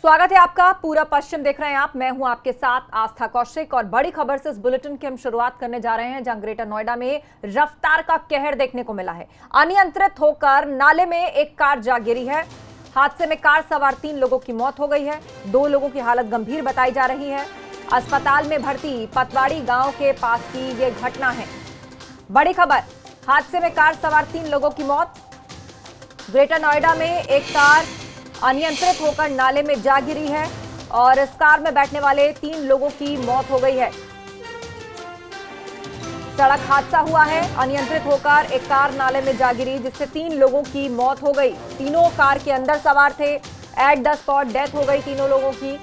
स्वागत है आपका। पूरा पश्चिम देख रहे हैं आप। मैं हूं आपके साथ आस्था कौशिक और बड़ी खबर से इस बुलेटिन की हम शुरुआत करने जा रहे हैं, जहां ग्रेटर नोएडा में रफ्तार का कहर देखने को मिला है। अनियंत्रित होकर नाले में एक कार जा गिरी है। हादसे में कार सवार 3 लोगों की मौत हो गई है। 2 लोगों की हालत गंभीर बताई जा रही है। अस्पताल में भर्ती पतवाड़ी गांव के पास की ये घटना है। बड़ी खबर, हादसे में कार सवार 3 लोगों की मौत। ग्रेटर नोएडा में एक कार अनियंत्रित होकर नाले में जा गिरी है और इस कार में बैठने वाले 3 लोगों की मौत हो गई है। सड़क हादसा हुआ है। अनियंत्रित होकर एक कार नाले में जा गिरी, जिससे 3 लोगों की मौत हो गई। तीनों कार के अंदर सवार थे। एट द स्पॉट डेथ हो गई तीनों लोगों की।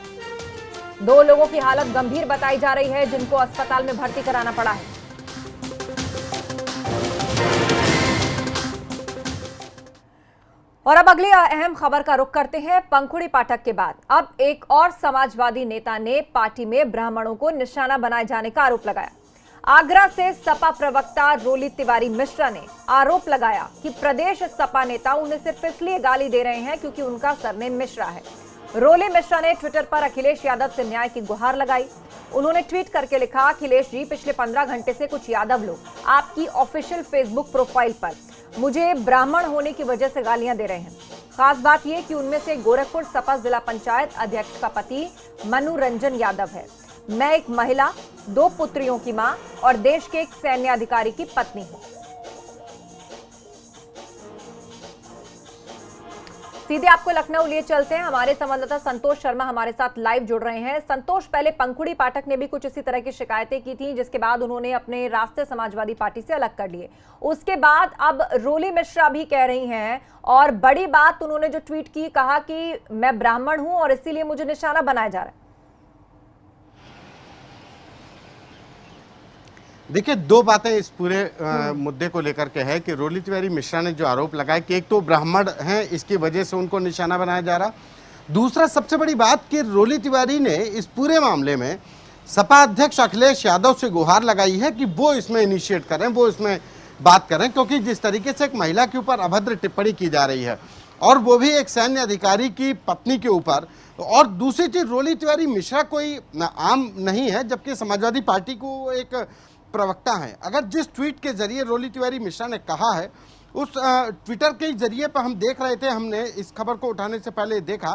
2 लोगों की हालत गंभीर बताई जा रही है, जिनको अस्पताल में भर्ती कराना पड़ा है। और अब अगली अहम खबर का रुख करते हैं पंखुड़ी पाठक के बाद। अब एक और समाजवादी नेता ने पार्टी में ब्राह्मणों को निशाना बनाए जाने का आरोप लगाया। आगरा से सपा प्रवक्ता रोली तिवारी मिश्रा ने आरोप लगाया कि प्रदेश सपा नेता उन्हें सिर्फ इसलिए गाली दे रहे हैं क्योंकि उनका सरनेम मिश्रा है। रोली मिश्रा ने ट्विटर पर अखिलेश यादव से न्याय की गुहार लगाई। उन्होंने ट्वीट करके लिखा, अखिलेश जी, पिछले 15 घंटे से कुछ यादव लोग आपकी ऑफिशियल फेसबुक प्रोफाइल पर मुझे ब्राह्मण होने की वजह से गालियां दे रहे हैं। खास बात यह कि उनमें से गोरखपुर सपा जिला पंचायत अध्यक्ष का पति मनोरंजन यादव है। मैं एक महिला, 2 पुत्रियों की मां और देश के एक सैन्य अधिकारी की पत्नी हूं। सीधे आपको लखनऊ लिए चलते हैं। हमारे संवाददाता संतोष शर्मा हमारे साथ लाइव जुड़ रहे हैं। संतोष, पहले पंखुड़ी पाठक ने भी कुछ इसी तरह की शिकायतें की थी, जिसके बाद उन्होंने अपने रास्ते समाजवादी पार्टी से अलग कर लिए। उसके बाद अब रोली मिश्रा भी कह रही हैं, और बड़ी बात उन्होंने जो ट्वीट की, कहा कि मैं ब्राह्मण हूं और इसीलिए मुझे निशाना बनाया जा रहा है। देखिए, 2 बातें इस पूरे मुद्दे को लेकर के है कि रोली तिवारी मिश्रा ने जो आरोप लगाया कि एक तो ब्राह्मण हैं, इसकी वजह से उनको निशाना बनाया जा रहा। दूसरा, सबसे बड़ी बात कि रोली तिवारी ने इस पूरे मामले में सपा अध्यक्ष अखिलेश यादव से गुहार लगाई है कि वो इसमें इनिशिएट करें, वो इसमें बात करें, क्योंकि जिस तरीके से एक महिला के ऊपर अभद्र टिप्पणी की जा रही है और वो भी एक सैन्य अधिकारी की पत्नी के ऊपर। और दूसरी चीज, रोली तिवारी मिश्रा कोई आम नहीं है, जबकि समाजवादी पार्टी को एक प्रवक्ता है। अगर जिस ट्वीट के जरिए रोली तिवारी मिश्रा ने कहा है, उस ट्विटर के जरिए पर हम देख रहे थे, हमने इस खबर को उठाने से पहले देखा,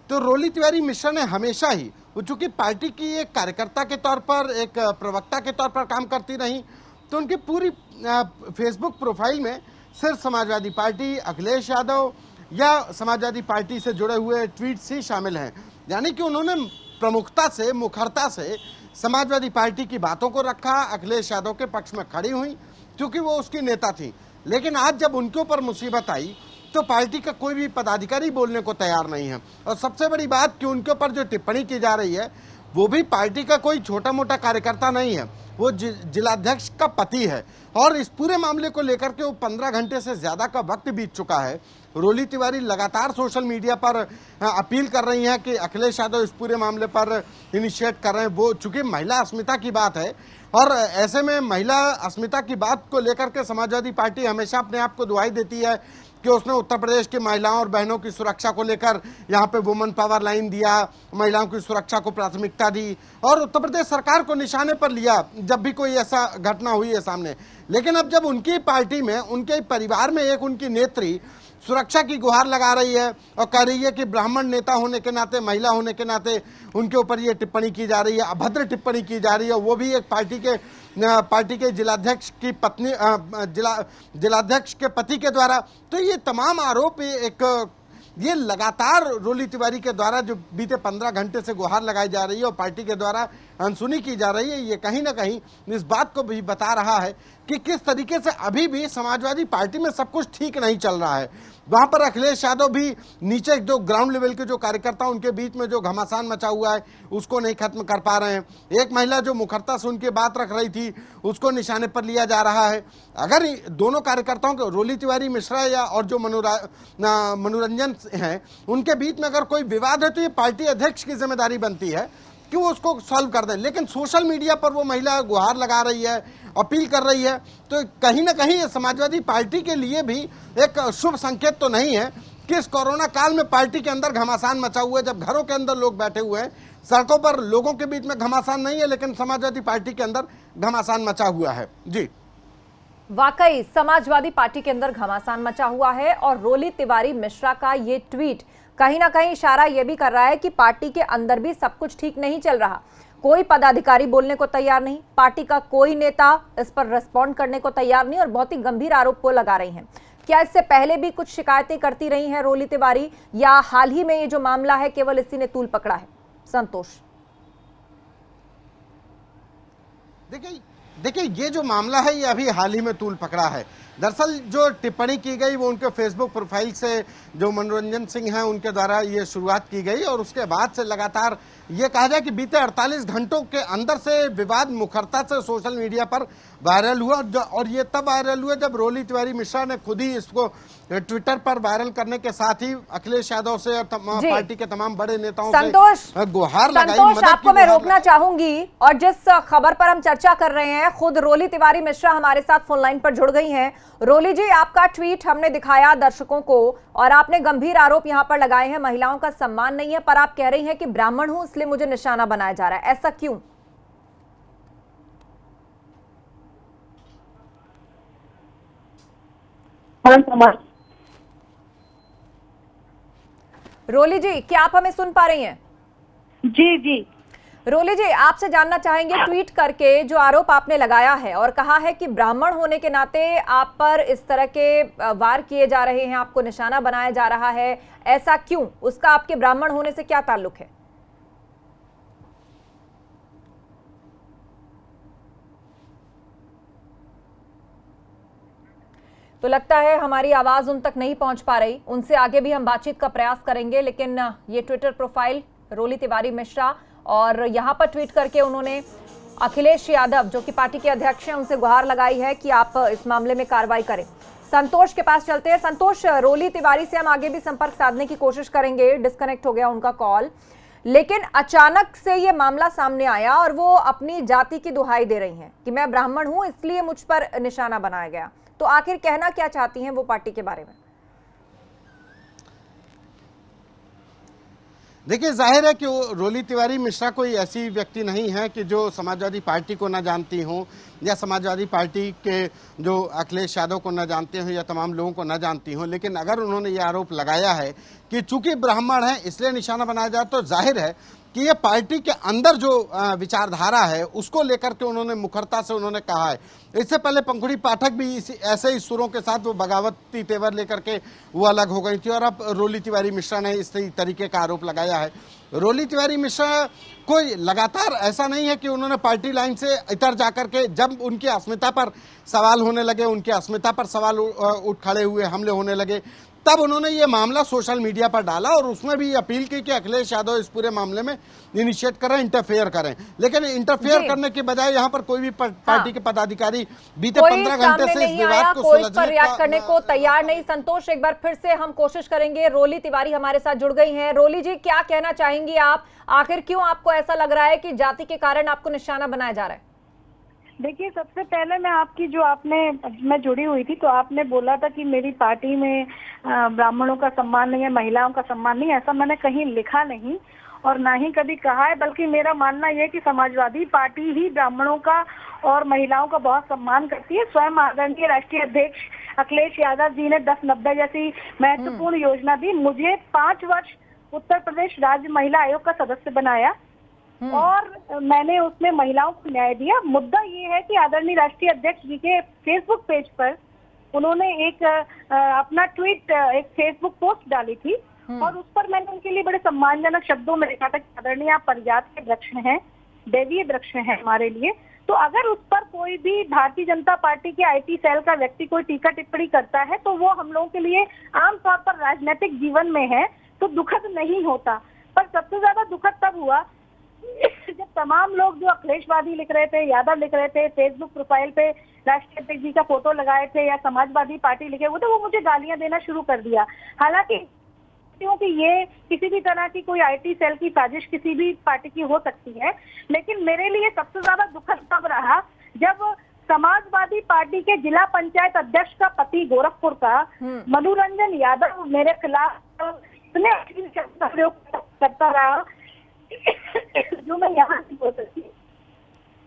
तो रोली तिवारी मिश्रा ने हमेशा ही, वो चूंकि पार्टी की एक कार्यकर्ता के तौर पर, एक प्रवक्ता के तौर पर काम करती रही, तो उनकी पूरी फेसबुक प्रोफाइल में सिर्फ समाजवादी पार्टी, अखिलेश यादव या समाजवादी पार्टी से जुड़े हुए ट्वीट्स ही शामिल हैं। यानी कि उन्होंने प्रमुखता से, मुखरता से समाजवादी पार्टी की बातों को रखा, अखिलेश यादव के पक्ष में खड़ी हुई, क्योंकि वो उसकी नेता थी। लेकिन आज जब उनके ऊपर मुसीबत आई तो पार्टी का कोई भी पदाधिकारी बोलने को तैयार नहीं है। और सबसे बड़ी बात कि उनके ऊपर जो टिप्पणी की जा रही है, वो भी पार्टी का कोई छोटा मोटा कार्यकर्ता नहीं है, वो जिलाध्यक्ष का पति है। और इस पूरे मामले को लेकर के वो 15 घंटे से ज्यादा का वक्त बीत चुका है। रोली तिवारी लगातार सोशल मीडिया पर अपील कर रही हैं कि अखिलेश यादव इस पूरे मामले पर इनिशिएट कर रहे हैं। वो चूंकि महिला अस्मिता की बात है, और ऐसे में महिला अस्मिता की बात को लेकर के समाजवादी पार्टी हमेशा अपने आप को दुहाई देती है कि उसने उत्तर प्रदेश की महिलाओं और बहनों की सुरक्षा को लेकर यहाँ पे वुमेन पावर लाइन दिया, महिलाओं की सुरक्षा को प्राथमिकता दी और उत्तर प्रदेश सरकार को निशाने पर लिया जब भी कोई ऐसा घटना हुई है सामने। लेकिन अब जब उनकी पार्टी में, उनके परिवार में एक उनकी नेत्री सुरक्षा की गुहार लगा रही है और कह रही है कि ब्राह्मण नेता होने के नाते, महिला होने के नाते उनके ऊपर ये टिप्पणी की जा रही है, अभद्र टिप्पणी की जा रही है, वो भी एक पार्टी के जिलाध्यक्ष की पत्नी, जिलाध्यक्ष के पति के द्वारा, तो ये तमाम आरोप ये लगातार रोली तिवारी के द्वारा जो बीते 15 घंटे से गुहार लगाई जा रही है और पार्टी के द्वारा अनसुनी की जा रही है, ये कहीं ना कहीं इस बात को भी बता रहा है कि किस तरीके से अभी भी समाजवादी पार्टी में सब कुछ ठीक नहीं चल रहा है। वहां पर अखिलेश यादव भी नीचे जो ग्राउंड लेवल के जो कार्यकर्ता, उनके बीच में जो घमासान मचा हुआ है, उसको नहीं खत्म कर पा रहे हैं। एक महिला जो मुखरता से उनकी बात रख रही थी, उसको निशाने पर लिया जा रहा है। अगर दोनों कार्यकर्ताओं के, रोली तिवारी मिश्रा या और जो मनोरंजन हैं, उनके बीच में अगर कोई विवाद है तो ये पार्टी अध्यक्ष की जिम्मेदारी बनती है कि वो उसको सॉल्व कर दें। लेकिन सोशल मीडिया पर वो महिला गुहार लगा रही है, अपील कर रही है, तो कहीं ना कहीं समाजवादी पार्टी के लिए भी एक शुभ संकेत तो नहीं है कि इस कोरोना काल में पार्टी के अंदर घमासान मचा हुआ है, जब घरों के अंदर लोग बैठे हुए हैं, सड़कों पर लोगों के बीच में घमासान नहीं है, लेकिन समाजवादी पार्टी के अंदर घमासान मचा हुआ है। जी वाकई समाजवादी पार्टी के अंदर घमासान मचा हुआ है और रोली तिवारी मिश्रा का ये ट्वीट कहीं ना कहीं इशारा यह भी कर रहा है कि पार्टी के अंदर भी सब कुछ ठीक नहीं चल रहा। कोई पदाधिकारी बोलने को तैयार नहीं, पार्टी का कोई नेता इस पर रिस्पॉन्ड करने को तैयार नहीं और बहुत ही गंभीर आरोप वो लगा रही हैं। क्या इससे पहले भी कुछ शिकायतें करती रही हैं रोली तिवारी, या हाल ही में ये जो मामला है केवल इसी ने तूल पकड़ा है? संतोष, देखिए ये जो मामला है ये अभी हाल ही में तूल पकड़ा है। दरअसल जो टिप्पणी की गई वो उनके फेसबुक प्रोफाइल से जो मनोरंजन सिंह हैं उनके द्वारा ये शुरुआत की गई और उसके बाद से लगातार ये कहा जाए कि बीते 48 घंटों के अंदर से विवाद मुखरता से सोशल मीडिया पर वायरल हुआ और ये तब वायरल हुआ जब रोली तिवारी मिश्रा ने खुद ही इसको ट्विटर पर वायरल करने के साथ ही अखिलेश यादव से और पार्टी के तमाम बड़े नेताओं से गुहार लगाई। संतोष, आपको मैं रोकना चाहूंगी और जिस खबर पर हम चर्चा कर रहे हैं, खुद रोली तिवारी मिश्रा हमारे साथ फोन लाइन पर जुड़ गई हैं। रोली जी, आपका ट्वीट हमने दिखाया दर्शकों को और आपने गंभीर आरोप यहां पर लगाए हैं, महिलाओं का सम्मान नहीं है, पर आप कह रही हैं कि ब्राह्मण हूं इसलिए मुझे निशाना बनाया जा रहा है, ऐसा क्यों? रोली जी, क्या आप हमें सुन पा रही हैं? जी जी। रोली जी, आपसे जानना चाहेंगे, ट्वीट करके जो आरोप आपने लगाया है और कहा है कि ब्राह्मण होने के नाते आप पर इस तरह के वार किए जा रहे हैं, आपको निशाना बनाया जा रहा है, ऐसा क्यों? उसका आपके ब्राह्मण होने से क्या ताल्लुक है? तो लगता है हमारी आवाज उन तक नहीं पहुंच पा रही। उनसे आगे भी हम बातचीत का प्रयास करेंगे, लेकिन ये ट्विटर प्रोफाइल रोली तिवारी मिश्रा और यहां पर ट्वीट करके उन्होंने अखिलेश यादव जो कि पार्टी के अध्यक्ष हैं उनसे गुहार लगाई है कि आप इस मामले में कार्रवाई करें। संतोष के पास चलते हैं। संतोष, रोली तिवारी से हम आगे भी संपर्क साधने की कोशिश करेंगे, डिस्कनेक्ट हो गया उनका कॉल, लेकिन अचानक से ये मामला सामने आया और वो अपनी जाति की दुहाई दे रही हैं कि मैं ब्राह्मण हूं इसलिए मुझ पर निशाना बनाया गया। तो आखिर कहना क्या चाहती हैं वो पार्टी के बारे में? देखिए, जाहिर है कि रोली तिवारी मिश्रा कोई ऐसी व्यक्ति नहीं है कि जो समाजवादी पार्टी को ना जानती हो या समाजवादी पार्टी के जो अखिलेश यादव को ना जानते हो या तमाम लोगों को ना जानती हो, लेकिन अगर उन्होंने ये आरोप लगाया है कि चूंकि ब्राह्मण है इसलिए निशाना बनाया जाए, तो जाहिर है कि ये पार्टी के अंदर जो विचारधारा है उसको लेकर के उन्होंने मुखरता से उन्होंने कहा है। इससे पहले पंखुड़ी पाठक भी ऐसे ही सुरों के साथ वो बगावती तेवर लेकर के वो अलग हो गई थी और अब रोली तिवारी मिश्रा ने इस तरीके का आरोप लगाया है। रोली तिवारी मिश्रा कोई लगातार ऐसा नहीं है कि उन्होंने पार्टी लाइन से इतर जाकर के जब उनकी अस्मिता पर सवाल होने लगे, उनकी अस्मिता पर सवाल उठ खड़े हुए, हमले होने लगे, तब उन्होंने ये मामला सोशल मीडिया पर डाला और उसमें भी अपील की कि अखिलेश यादव इस पूरे मामले में इनिशिएट करें, इंटरफेयर करें। लेकिन इंटरफेयर करने के बजाय यहाँ पर कोई भी पार्टी के पदाधिकारी बीते 15 घंटे से इस विवाद को सुलझाने रिएक्ट करने को तैयार नहीं। संतोष, एक बार फिर से हम कोशिश करेंगे। रोली तिवारी हमारे साथ जुड़ गई हैं। रोली जी, क्या कहना चाहेंगी आप? आखिर क्यों आपको ऐसा लग रहा है कि जाति के कारण आपको निशाना बनाया जा रहा है? देखिए, सबसे पहले मैं जुड़ी हुई थी तो आपने बोला था कि मेरी पार्टी में ब्राह्मणों का सम्मान नहीं है, महिलाओं का सम्मान नहीं है। ऐसा मैंने कहीं लिखा नहीं और ना ही कभी कहा है, बल्कि मेरा मानना यह है कि समाजवादी पार्टी ही ब्राह्मणों का और महिलाओं का बहुत सम्मान करती है। स्वयं आदरणीय राष्ट्रीय अध्यक्ष अखिलेश यादव जी ने 10-90 जैसी महत्वपूर्ण योजना दी, मुझे 5 वर्ष उत्तर प्रदेश राज्य महिला आयोग का सदस्य बनाया और मैंने उसमें महिलाओं को न्याय दिया। मुद्दा ये है कि आदरणीय राष्ट्रीय अध्यक्ष जी के फेसबुक पेज पर उन्होंने एक अपना ट्वीट, एक फेसबुक पोस्ट डाली थी और उस पर मैंने उनके लिए बड़े सम्मानजनक शब्दों में लिखा था कि आदरणीय आप परिजात के वृक्ष हैं, दैवीय वृक्ष हैं हमारे लिए। तो अगर उस पर कोई भी भारतीय जनता पार्टी के IT सेल का व्यक्ति कोई टीका टिप्पणी करता है तो वो हम लोगों के लिए आमतौर पर राजनीतिक जीवन में है तो दुखद नहीं होता। पर सबसे ज्यादा दुखद तब हुआ जब तमाम लोग जो अखिलेशवादी लिख रहे थे, यादव लिख रहे थे, फेसबुक प्रोफाइल पे राष्ट्रीय अध्यक्ष जी का फोटो लगाए थे या समाजवादी पार्टी लिखे हुए थे, वो मुझे गालियां देना शुरू कर दिया। हालांकि कि ये किसी भी तरह की कोई IT सेल की साजिश किसी भी पार्टी की हो सकती है, लेकिन मेरे लिए सबसे ज्यादा दुखद तब रहा जब समाजवादी पार्टी के जिला पंचायत अध्यक्ष का पति गोरखपुर का मनोरंजन यादव मेरे खिलाफ इतने अश्लील शब्द का प्रयोग करता रहा जो मैं यहाँ नहीं बोल सकती।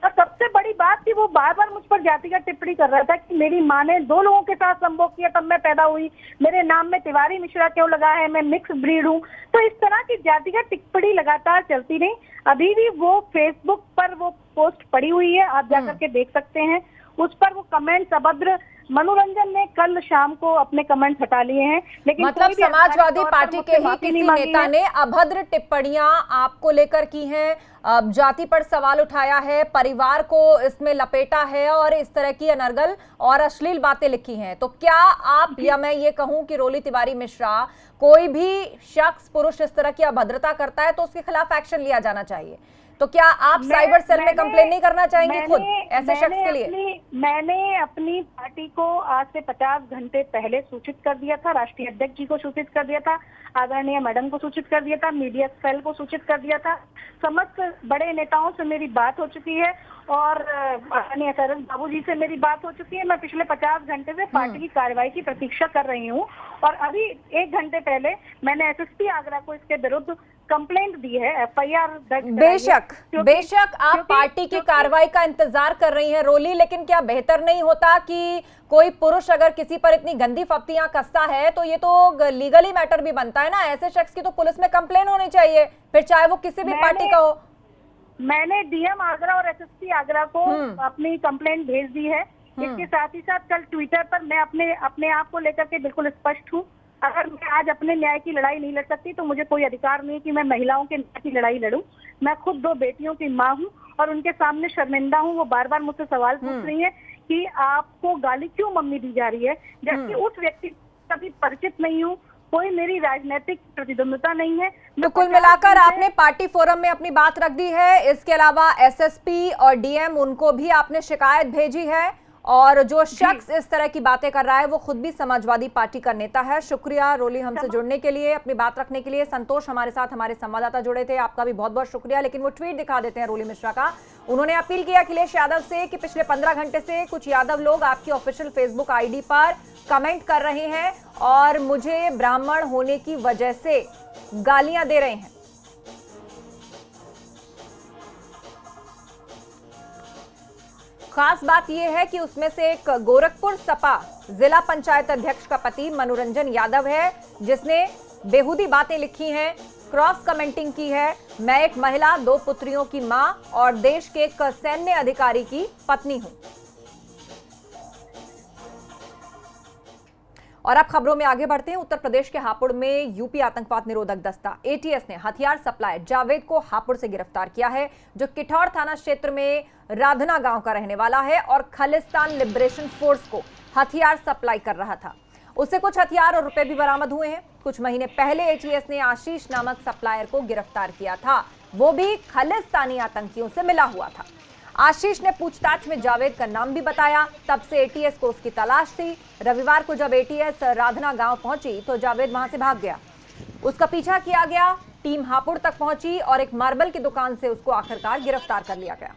और सबसे बड़ी बात थी, वो बार बार मुझ पर जातिगत टिप्पणी कर रहा था कि मेरी माँ ने 2 लोगों के साथ संभोग किया तब मैं पैदा हुई, मेरे नाम में तिवारी मिश्रा क्यों लगा है, मैं मिक्स ब्रीड हूँ। तो इस तरह की जातिगत टिप्पणी लगातार चलती रही। अभी भी वो फेसबुक पर वो पोस्ट पड़ी हुई है, आप जाकर के देख सकते हैं। उस पर वो कमेंट्स अभद्र, मनोरंजन ने कल शाम को अपने कमेंट हटा लिए हैं, लेकिन मतलब कोई भी समाजवादी अधिकारिक तौर पर पार्टी के मुझसे ही माफी किसी नहीं मांगी नेता है। ने अभद्र टिप्पणियां आपको लेकर की हैं, जाति पर सवाल उठाया है, परिवार को इसमें लपेटा है और इस तरह की अनर्गल और अश्लील बातें लिखी हैं। तो क्या आप, या मैं ये कहूं कि रोली तिवारी मिश्रा, कोई भी शख्स पुरुष इस तरह की अभद्रता करता है तो उसके खिलाफ एक्शन लिया जाना चाहिए। तो क्या आप साइबर सेल में कंप्लेन नहीं करना चाहेंगे खुद ऐसे शख्स के लिए? मैंने अपनी पार्टी को आज से 50 घंटे पहले सूचित कर दिया था, राष्ट्रीय अध्यक्ष जी को सूचित कर दिया था, आदरणीय मैडम को सूचित कर दिया था, मीडिया सेल को सूचित कर दिया था। समस्त बड़े नेताओं से मेरी बात हो चुकी है और आदरणीय सरस बाबू जी से मेरी बात हो चुकी है। मैं पिछले 50 घंटे से पार्टी की कार्रवाई की प्रतीक्षा कर रही हूँ और अभी 1 घंटे पहले मैंने एसएसपी आगरा को इसके विरुद्ध कंप्लेंट दी है, एफआईआर दर्ज बेशक आप पार्टी की कार्रवाई का इंतजार कर रही हैं रोली, लेकिन क्या बेहतर नहीं होता कि कोई पुरुष अगर किसी पर इतनी गंदी फप्तियां कसता है तो ये तो लीगली मैटर भी बनता है ना, ऐसे शख्स की तो पुलिस में कंप्लेन होनी चाहिए, फिर चाहे वो किसी भी पार्टी का हो। मैंने डीएम आगरा और एसएसपी आगरा को अपनी कंप्लेंट भेज दी है। इसके साथ ही साथ कल ट्विटर पर मैं अपने आप को लेकर के बिल्कुल स्पष्ट हूँ। अगर मैं आज अपने न्याय की लड़ाई नहीं लड़ सकती तो मुझे कोई अधिकार नहीं कि मैं महिलाओं के न्याय की लड़ाई लड़ूं। मैं खुद 2 बेटियों की माँ हूँ और उनके सामने शर्मिंदा हूँ। वो बार बार मुझसे सवाल पूछ रही है कि आपको गाली क्यों मम्मी दी जा रही है, जबकि उस व्यक्ति से कभी परिचित नहीं हूँ, कोई मेरी राजनीतिक प्रतिद्वंदता नहीं है। तो कुल मिलाकर आपने पार्टी फोरम में अपनी बात रख दी है। इसके अलावा एसएसपी और डीएम, उनको भी आपने शिकायत भेजी है और जो शख्स इस तरह की बातें कर रहा है वो खुद भी समाजवादी पार्टी का नेता है। शुक्रिया रोली हमसे जुड़ने के लिए, अपनी बात रखने के लिए। संतोष हमारे साथ, हमारे संवाददाता जुड़े थे, आपका भी बहुत बहुत शुक्रिया। लेकिन वो ट्वीट दिखा देते हैं रोली मिश्रा का। उन्होंने अपील किया अखिलेश यादव से कि पिछले 15 घंटे से कुछ यादव लोग आपकी ऑफिशियल फेसबुक आईडी पर कमेंट कर रहे हैं और मुझे ब्राह्मण होने की वजह से गालियां दे रहे हैं। खास बात यह है कि उसमें से एक गोरखपुर सपा जिला पंचायत अध्यक्ष का पति मनोरंजन यादव है, जिसने बेहुदी बातें लिखी हैं, क्रॉस कमेंटिंग की है। मैं एक महिला, 2 पुत्रियों की मां और देश के एक सैन्य अधिकारी की पत्नी हूं। और अब खबरों में आगे बढ़ते हैं। उत्तर प्रदेश के हापुड़ में यूपी आतंकवाद निरोधक दस्ता एटीएस ने हथियार सप्लायर जावेद को हापुड़ से गिरफ्तार किया है, जो किठौर थाना क्षेत्र में राधना गांव का रहने वाला है और खालिस्तान लिबरेशन फोर्स को हथियार सप्लाई कर रहा था। उससे कुछ हथियार और रुपए भी बरामद हुए हैं। कुछ महीने पहले एटीएस ने आशीष नामक सप्लायर को गिरफ्तार किया था, वो भी खालिस्तानी आतंकियों से मिला हुआ था। आशीष ने पूछताछ में जावेद का नाम भी बताया, तब से एटीएस को उसकी तलाश थी। रविवार को जब एटीएस राधना गांव पहुंची तो जावेद वहां से भाग गया। उसका पीछा किया गया, टीम हापुड़ तक पहुंची और एक मार्बल की दुकान से उसको आखिरकार गिरफ्तार कर लिया गया।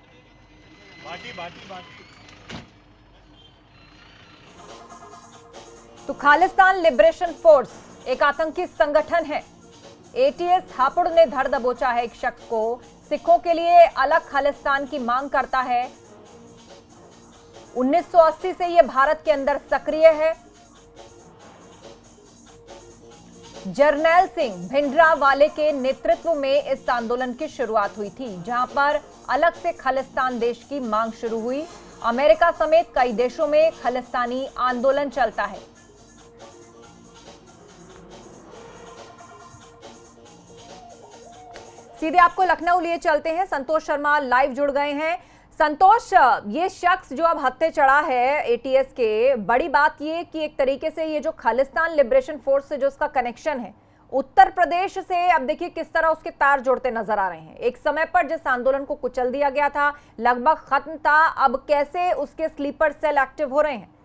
तो खालिस्तान लिबरेशन फोर्स एक आतंकी संगठन है। एटीएस हापुड़ ने धर दबोचा है एक शख्स को, सिखों के लिए अलग खालिस्तान की मांग करता है। 1980 से यह भारत के अंदर सक्रिय है। जरनैल सिंह भिंडरावाले के नेतृत्व में इस आंदोलन की शुरुआत हुई थी, जहां पर अलग से खालिस्तान देश की मांग शुरू हुई। अमेरिका समेत कई देशों में खालिस्तानी आंदोलन चलता है। सीधे आपको लखनऊ लिए चलते हैं, संतोष शर्मा लाइव जुड़ गए हैं। संतोष, ये शख्स जो अब हत्थे चढ़ा है एटीएस के, बड़ी बात ये कि एक तरीके से ये जो खालिस्तान लिबरेशन फोर्स से जो उसका कनेक्शन है उत्तर प्रदेश से, अब देखिए किस तरह उसके तार जोड़ते नजर आ रहे हैं। एक समय पर जिस आंदोलन को कुचल दिया गया था, लगभग खत्म था, अब कैसे उसके स्लीपर सेल एक्टिव हो रहे हैं?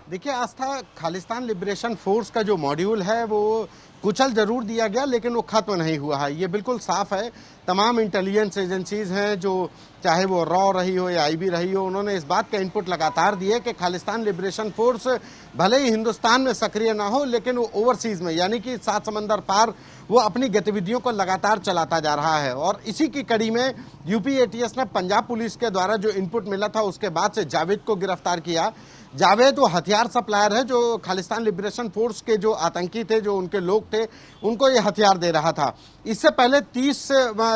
देखिए आस्था, खालिस्तान लिबरेशन फोर्स का जो मॉड्यूल है वो कुचल जरूर दिया गया, लेकिन वो खत्म नहीं हुआ है। ये बिल्कुल साफ है। तमाम इंटेलिजेंस एजेंसीज हैं, जो चाहे वो रॉ रही हो या आईबी रही हो, उन्होंने इस बात का इनपुट लगातार दिए कि खालिस्तान लिबरेशन फोर्स भले ही हिंदुस्तान में सक्रिय ना हो, लेकिन वो ओवरसीज में यानी कि 7 समंदर पार वो अपनी गतिविधियों को लगातार चलाता जा रहा है। और इसी की कड़ी में यूपी एटीएस ने पंजाब पुलिस के द्वारा जो इनपुट मिला था उसके बाद से जावेद को गिरफ्तार किया। जावेद वो हथियार सप्लायर है जो खालिस्तान लिबरेशन फोर्स के जो आतंकी थे, जो उनके लोग थे, उनको ये हथियार दे रहा था। इससे पहले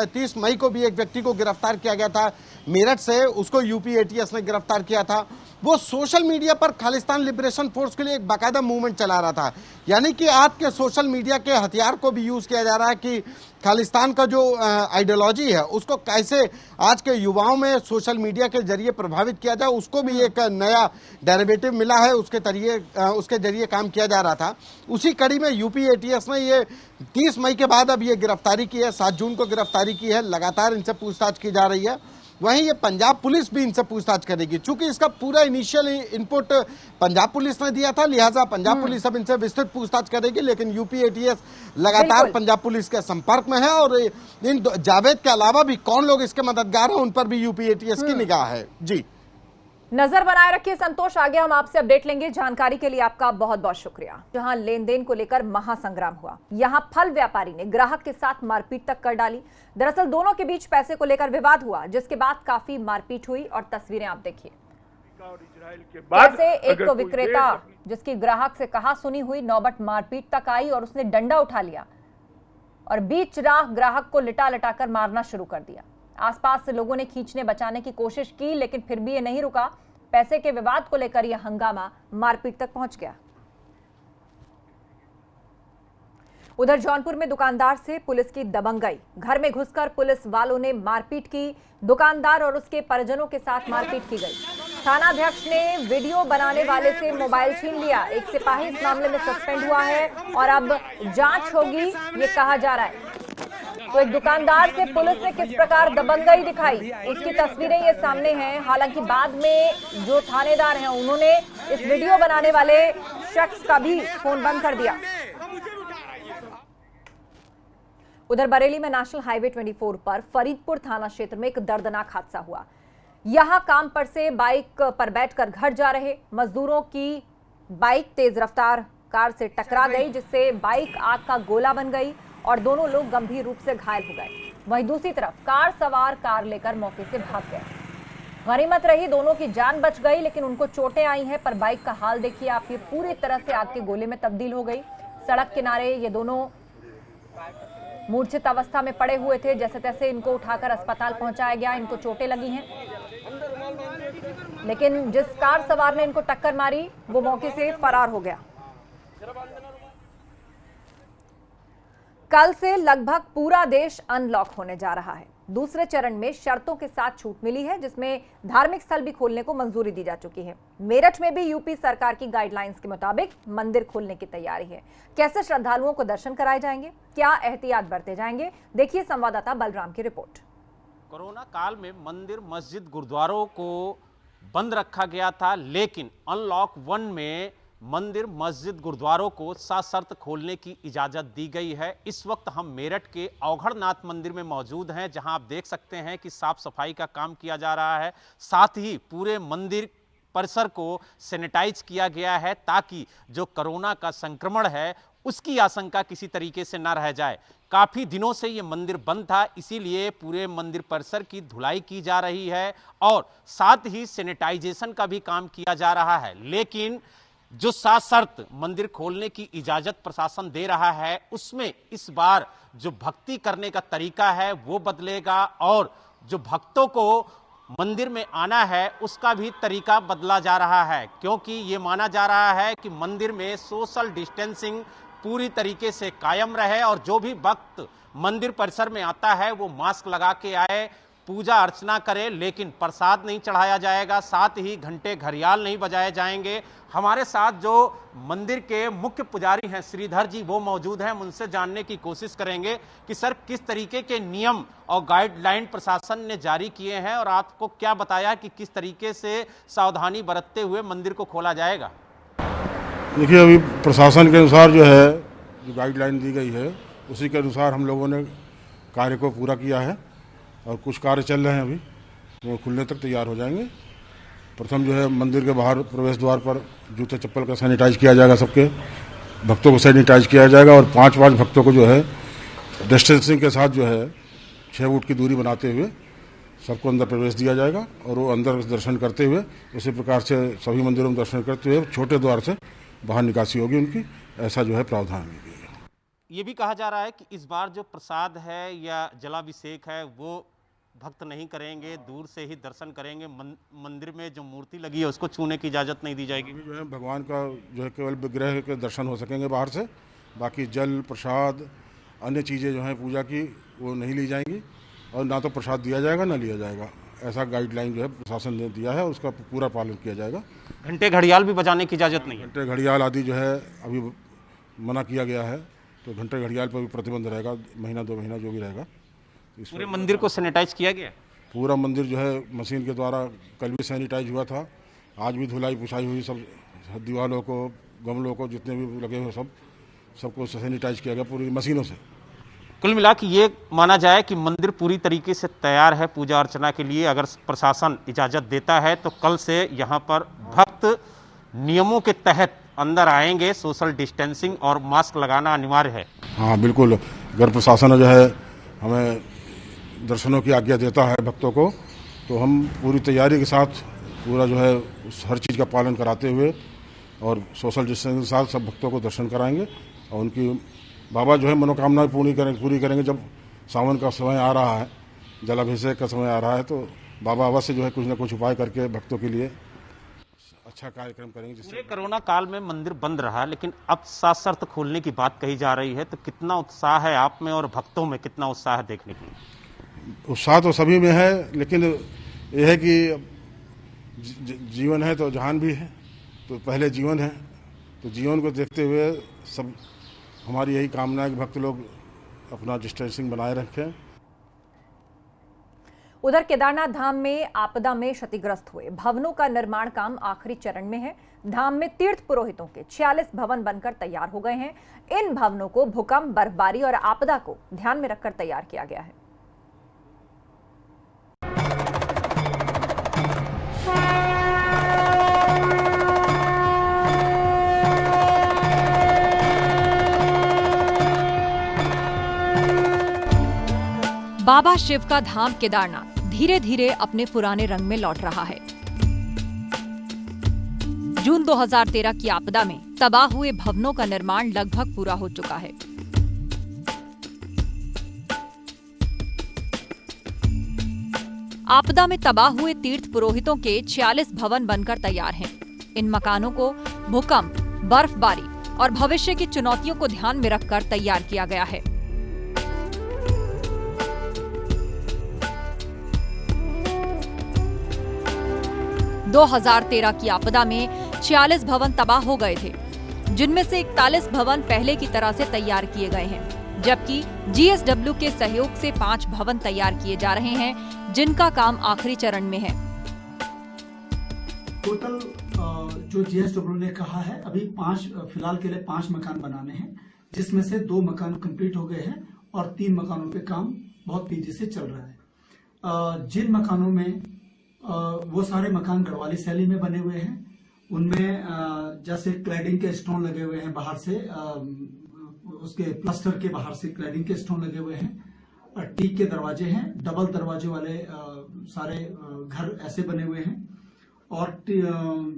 30 मई को भी एक व्यक्ति को गिरफ्तार किया गया था मेरठ से, उसको यूपी एटीएस ने गिरफ्तार किया था। वो सोशल मीडिया पर खालिस्तान लिबरेशन फोर्स के लिए एक बाकायदा मूवमेंट चला रहा था, यानी कि आज के सोशल मीडिया के हथियार को भी यूज किया जा रहा है कि खालिस्तान का जो आइडियोलॉजी है उसको कैसे आज के युवाओं में सोशल मीडिया के जरिए प्रभावित किया जाए, उसको भी एक नया डेरिवेटिव मिला है, उसके जरिए काम किया जा रहा था। उसी कड़ी में यूपी एटीएस ने ये 30 मई के बाद अब ये गिरफ्तारी की है, 7 जून को गिरफ्तारी की है। लगातार इनसे पूछताछ की जा रही है। वहीं ये पंजाब पुलिस भी इनसे पूछताछ करेगी। चूंकि इसका पूरा इनिशियल इनपुट पंजाब पुलिस ने दिया था, लिहाजा पंजाब पुलिस अब इनसे विस्तृत पूछताछ करेगी। लेकिन यूपी एटीएस लगातार पंजाब पुलिस के संपर्क में है और इन जावेद के अलावा भी कौन लोग इसके मददगार हैं उन पर भी यूपी एटीएस की निगाह है। जी, नजर बनाए रखिए संतोष, आगे हम आपसे अपडेट लेंगे। जानकारी के लिए आपका बहुत बहुत शुक्रिया। जहां लेन देन को लेकर महासंग्राम हुआ, यहां फल व्यापारी ने ग्राहक के साथ मारपीट तक कर डाली। दरअसल दोनों के बीच पैसे को लेकर विवाद हुआ, जिसके बाद काफी मारपीट हुई और तस्वीरें आप देखिए। कैसे एक तो विक्रेता जिसकी ग्राहक से कहा सुनी हुई नौबत मारपीट तक आई और उसने डंडा उठा लिया और बीच राह ग्राहक को लिटा लटाकर मारना शुरू कर दिया। आसपास से लोगों ने खींचने बचाने की कोशिश की, लेकिन फिर भी ये नहीं रुका। पैसे के विवाद को लेकर यह हंगामा मारपीट तक पहुंच गया। उधर जौनपुर में दुकानदार से पुलिस की दबंगई, घर में घुसकर पुलिस वालों ने मारपीट की। दुकानदार और उसके परिजनों के साथ मारपीट की गई। थानाध्यक्ष ने वीडियो बनाने वाले से मोबाइल छीन लिया। एक सिपाही इस मामले में सस्पेंड हुआ है और अब जांच होगी, ये कहा जा रहा है। तो एक दुकानदार से पुलिस ने किस प्रकार दबंगई दिखाई, उसकी तस्वीरें ये सामने हैं। हालांकि बाद में जो थानेदार हैं उन्होंने इस वीडियो बनाने वाले शख्स का भी फोन बंद कर दिया। उधर बरेली में नेशनल हाईवे 24 पर फरीदपुर थाना क्षेत्र में एक दर्दनाक हादसा हुआ। यहां काम पर से बाइक पर बैठकर घर जा रहे मजदूरों की बाइक तेज रफ्तार कार से टकरा गई, जिससे बाइक आग का गोला बन गई और दोनों लोग गंभीर रूप से घायल हो गए। वहीं दूसरी तरफ कार सवार कार लेकर मौके से भाग गए। गनीमत रही, दोनों की जान बच गई, लेकिन उनको चोटें आई हैं। पर बाइक का हाल देखिए आप, ये पूरी तरह से आग के गोले में तब्दील हो गई। सड़क किनारे ये दोनों मूर्छित अवस्था में पड़े हुए थे। जैसे तैसे इनको उठाकर अस्पताल पहुंचाया गया। इनको चोटें लगी हैं, लेकिन जिस कार सवार ने इनको टक्कर मारी वो मौके से फरार हो गया। कल से लगभग पूरा देश अनलॉक होने जा रहा है। दूसरे चरण में शर्तों के साथ छूट मिली है, जिसमें धार्मिक स्थल भी खोलने को मंजूरी दी जा चुकी है। मेरठ में भी यूपी सरकार की गाइडलाइंस के मुताबिक मंदिर खोलने की तैयारी है। कैसे श्रद्धालुओं को दर्शन कराए जाएंगे, क्या एहतियात बरते जाएंगे, देखिए संवाददाता बलराम की रिपोर्ट। कोरोना काल में मंदिर, मस्जिद, गुरुद्वारों को बंद रखा गया था, लेकिन अनलॉक 1 में मंदिर, मस्जिद, गुरुद्वारों को सशर्त खोलने की इजाज़त दी गई है। इस वक्त हम मेरठ के अवघड़नाथ मंदिर में मौजूद हैं, जहां आप देख सकते हैं कि साफ सफाई का काम किया जा रहा है। साथ ही पूरे मंदिर परिसर को सैनिटाइज किया गया है, ताकि जो कोरोना का संक्रमण है उसकी आशंका किसी तरीके से ना रह जाए। काफ़ी दिनों से ये मंदिर बंद था, इसीलिए पूरे मंदिर परिसर की धुलाई की जा रही है और साथ ही सैनिटाइजेशन का भी काम किया जा रहा है। लेकिन जो सशर्त मंदिर खोलने की इजाजत प्रशासन दे रहा है, उसमें इस बार जो भक्ति करने का तरीका है वो बदलेगा और जो भक्तों को मंदिर में आना है उसका भी तरीका बदला जा रहा है, क्योंकि ये माना जा रहा है कि मंदिर में सोशल डिस्टेंसिंग पूरी तरीके से कायम रहे और जो भी भक्त मंदिर परिसर में आता है वो मास्क लगा के आए, पूजा अर्चना करे, लेकिन प्रसाद नहीं चढ़ाया जाएगा। साथ ही घंटे घड़ियाल नहीं बजाए जाएंगे। हमारे साथ जो मंदिर के मुख्य पुजारी हैं श्रीधर जी, वो मौजूद हैं। हम उनसे जानने की कोशिश करेंगे कि सर किस तरीके के नियम और गाइडलाइन प्रशासन ने जारी किए हैं और आपको क्या बताया कि किस तरीके से सावधानी बरतते हुए मंदिर को खोला जाएगा। देखिए, अभी प्रशासन के अनुसार जो है जो गाइडलाइन दी गई है उसी के अनुसार हम लोगों ने कार्य को पूरा किया है और कुछ कार्य चल रहे हैं अभी, तो वो खुलने तक तैयार हो जाएंगे। प्रथम जो है मंदिर के बाहर प्रवेश द्वार पर जूते चप्पल का सैनिटाइज किया जाएगा, सबके भक्तों को सैनिटाइज किया जाएगा और 5-5 भक्तों को जो है डिस्टेंसिंग के साथ जो है 6 फुट की दूरी बनाते हुए सबको अंदर प्रवेश दिया जाएगा और वो अंदर दर्शन करते हुए उसी प्रकार से सभी मंदिरों में दर्शन करते हुए छोटे द्वार से बाहर निकासी होगी उनकी, ऐसा जो है प्रावधान है। ये भी कहा जा रहा है कि इस बार जो प्रसाद है या जलाभिषेक है वो भक्त नहीं करेंगे, दूर से ही दर्शन करेंगे। मंदिर में जो मूर्ति लगी है उसको छूने की इजाज़त नहीं दी जाएगी। जो है भगवान का जो है केवल विग्रह के दर्शन हो सकेंगे बाहर से, बाकी जल प्रसाद अन्य चीज़ें जो हैं पूजा की वो नहीं ली जाएंगी और ना तो प्रसाद दिया जाएगा ना लिया जाएगा। ऐसा गाइडलाइन जो है प्रशासन ने दिया है, उसका पूरा पालन किया जाएगा। घंटे घड़ियाल भी बजाने की इजाज़त नहीं है। घंटे घड़ियाल आदि जो है अभी मना किया गया है, तो घंटे घड़ियाल पर भी प्रतिबंध रहेगा, महीना 2 महीना जो भी रहेगा। पूरे मंदिर को सैनिटाइज किया गया? पूरा मंदिर जो है मशीन के द्वारा कल भी सैनिटाइज हुआ था, आज भी धुलाई पुछाई हुई, सब दीवारों को गमलों को जितने भी लगे हुए सबको सैनिटाइज किया गया पूरी मशीनों से। कुल मिला के ये माना जाए कि मंदिर पूरी तरीके से तैयार है पूजा अर्चना के लिए। अगर प्रशासन इजाज़त देता है तो कल से यहाँ पर भक्त नियमों के तहत अंदर आएंगे। सोशल डिस्टेंसिंग और मास्क लगाना अनिवार्य है। हाँ बिल्कुल, अगर प्रशासन जो है हमें दर्शनों की आज्ञा देता है भक्तों को, तो हम पूरी तैयारी के साथ पूरा जो है हर चीज़ का पालन कराते हुए और सोशल डिस्टेंसिंग के साथ सब भक्तों को दर्शन कराएंगे और उनकी बाबा जो है मनोकामनाएं पूरी करेंगे। जब सावन का समय आ रहा है, जलाभिषेक का समय आ रहा है, तो बाबा अवश्य जो है कुछ न कुछ उपाय करके भक्तों के लिए अच्छा कार्यक्रम करेंगे। पूरे कोरोना काल में मंदिर बंद रहा, लेकिन अब सशर्त खोलने की बात कही जा रही है, तो कितना उत्साह है आप में और भक्तों में कितना उत्साह है देखने के लिए? उत्साह तो सभी में है, लेकिन यह है कि जीवन है तो जहान भी है, तो पहले जीवन है, तो जीवन को देखते हुए सब हमारी यही कामना है कि भक्त लोग अपना डिस्टेंसिंग बनाए रखें। उधर केदारनाथ धाम में आपदा में क्षतिग्रस्त हुए भवनों का निर्माण काम आखिरी चरण में है। धाम में तीर्थ पुरोहितों के 46 भवन बनकर तैयार हो गए हैं। इन भवनों को भूकंप, बर्फबारी और आपदा को ध्यान में रखकर तैयार किया गया है। बाबा शिव का धाम केदारनाथ धीरे धीरे अपने पुराने रंग में लौट रहा है। जून 2013 की आपदा में तबाह हुए भवनों का निर्माण लगभग पूरा हो चुका है। आपदा में तबाह हुए तीर्थ पुरोहितों के 46 भवन बनकर तैयार हैं। इन मकानों को भूकंप, बर्फबारी और भविष्य की चुनौतियों को ध्यान में रखकर तैयार किया गया है। दो 2013 की आपदा में 46 भवन तबाह हो गए थे, जिनमें से 41 भवन पहले की तरह से तैयार किए गए हैं, जबकि GSW के सहयोग से 5 भवन तैयार किए जा रहे हैं, जिनका काम आखिरी चरण में है। टोटल जो GSW ने कहा है, अभी फिलहाल के लिए 5 मकान बनाने हैं, जिसमें से 2 मकान कंप्लीट हो गए हैं और 3 मकानों पे काम बहुत तेजी से चल रहा है। जिन मकानों में वो सारे मकान गढ़वाली शैली में बने हुए हैं, उनमें जैसे क्लैडिंग के स्टोन लगे हुए हैं, बाहर से उसके प्लास्टर के बाहर से क्लैडिंग के स्टोन लगे हुए हैं, टीक के दरवाजे हैं, डबल दरवाजे वाले सारे घर ऐसे बने हुए हैं और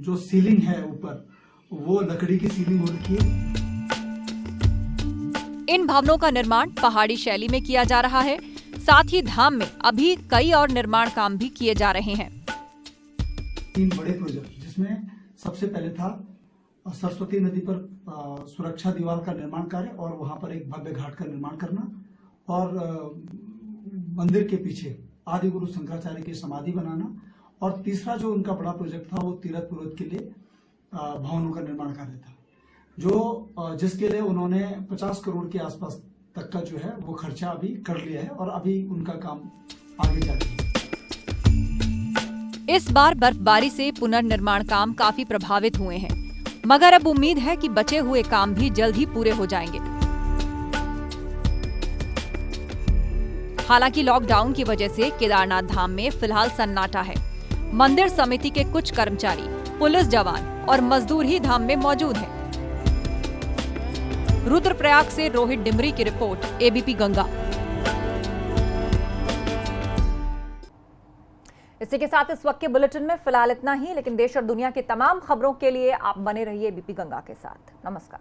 जो सीलिंग है ऊपर वो लकड़ी की सीलिंग हो रखी है। इन भवनों का निर्माण पहाड़ी शैली में किया जा रहा है। साथ ही धाम में अभी कई और निर्माण काम भी किए जा रहे हैं। 3 बड़े प्रोजेक्ट, जिसमें सबसे पहले था सरस्वती नदी पर सुरक्षा दीवार का निर्माण कार्य और वहां पर एक भव्य घाट का निर्माण करना और मंदिर के पीछे आदि गुरु शंकराचार्य की समाधि बनाना, और तीसरा जो उनका बड़ा प्रोजेक्ट था वो तीर्थ पुरोहित के लिए भवनों का निर्माण कार्य था, जो जिसके लिए उन्होंने 50 करोड़ के आसपास तक का जो है वो खर्चा अभी कर लिया है और अभी उनका काम आगे जा रहा है। इस बार बर्फबारी से पुनर्निर्माण काम काफी प्रभावित हुए हैं, मगर अब उम्मीद है कि बचे हुए काम भी जल्द ही पूरे हो जाएंगे। हालांकि लॉकडाउन की वजह से केदारनाथ धाम में फिलहाल सन्नाटा है। मंदिर समिति के कुछ कर्मचारी, पुलिस जवान और मजदूर ही धाम में मौजूद हैं। रुद्रप्रयाग से रोहित डिमरी की रिपोर्ट, एबीपी गंगा। इसी के साथ इस वक्त के बुलेटिन में फिलहाल इतना ही, लेकिन देश और दुनिया की तमाम खबरों के लिए आप बने रहिए एबीपी गंगा के साथ। नमस्कार।